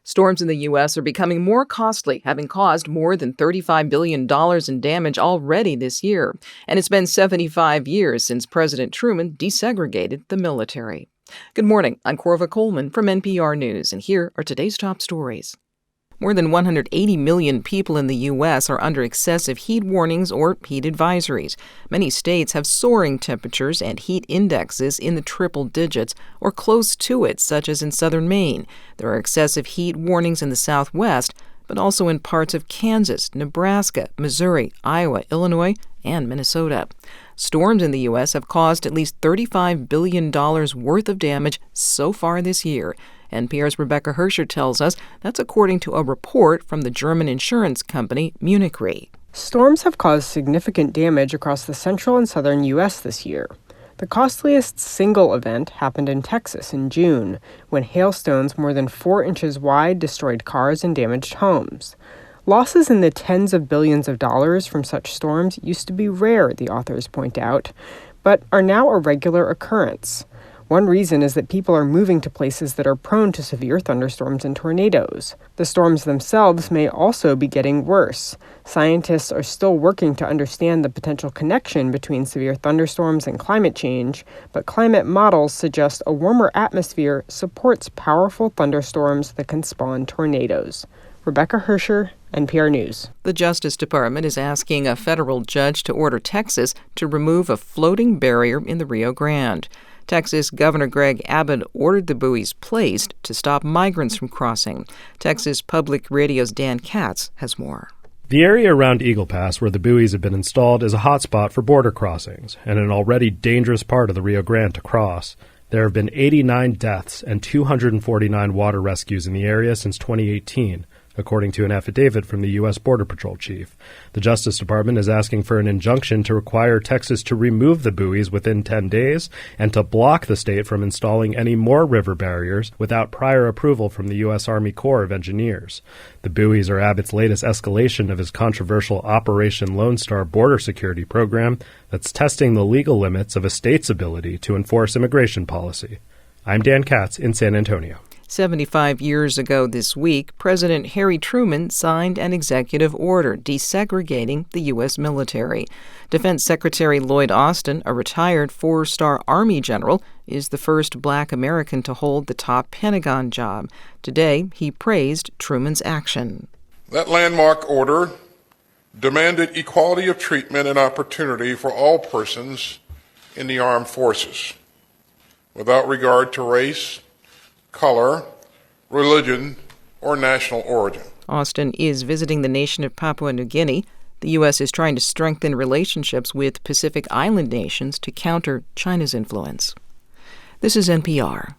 Storms in the U.S. are becoming more costly, having caused more than $35 billion in damage already this year. And it's been 75 years since President Truman desegregated the military. Good morning. I'm Corva Coleman from NPR News, and here are today's top stories. More than 180 million people in the U.S. are under excessive heat warnings or heat advisories. Many states have soaring temperatures and heat indexes in the triple digits or close to it, such as in southern Maine. There are excessive heat warnings in the Southwest, but also in parts of Kansas, Nebraska, Missouri, Iowa, Illinois, and Minnesota. Storms in the U.S. have caused at least $35 billion worth of damage so far this year. NPR's Rebecca Hersher tells us that's according to a report from the German insurance company Munich Re. Storms have caused significant damage across the central and southern U.S. this year. The costliest single event happened in Texas in June, when hailstones more than 4 inches wide destroyed cars and damaged homes. Losses in the tens of billions of dollars from such storms used to be rare, the authors point out, but are now a regular occurrence. One reason is that people are moving to places that are prone to severe thunderstorms and tornadoes. The storms themselves may also be getting worse. Scientists are still working to understand the potential connection between severe thunderstorms and climate change, but climate models suggest a warmer atmosphere supports powerful thunderstorms that can spawn tornadoes. Rebecca Hersher, NPR News. The Justice Department is asking a federal judge to order Texas to remove a floating barrier in the Rio Grande. Texas Governor Greg Abbott ordered the buoys placed to stop migrants from crossing. Texas Public Radio's Dan Katz has more. The area around Eagle Pass where the buoys have been installed is a hotspot for border crossings and an already dangerous part of the Rio Grande to cross. There have been 89 deaths and 249 water rescues in the area since 2018. According to an affidavit from the U.S. Border Patrol chief. The Justice Department is asking for an injunction to require Texas to remove the buoys within 10 days and to block the state from installing any more river barriers without prior approval from the U.S. Army Corps of Engineers. The buoys are Abbott's latest escalation of his controversial Operation Lone Star border security program that's testing the legal limits of a state's ability to enforce immigration policy. I'm Dan Katz in San Antonio. 75 years ago this week, President Harry Truman signed an executive order desegregating the U.S. military. Defense Secretary Lloyd Austin, a retired 4-star Army general, is the first Black American to hold the top Pentagon job. Today, he praised Truman's action. That landmark order demanded equality of treatment and opportunity for all persons in the armed forces, without regard to race, color, religion, or national origin. Austin is visiting the nation of Papua New Guinea. The U.S. is trying to strengthen relationships with Pacific Island nations to counter China's influence. This is NPR.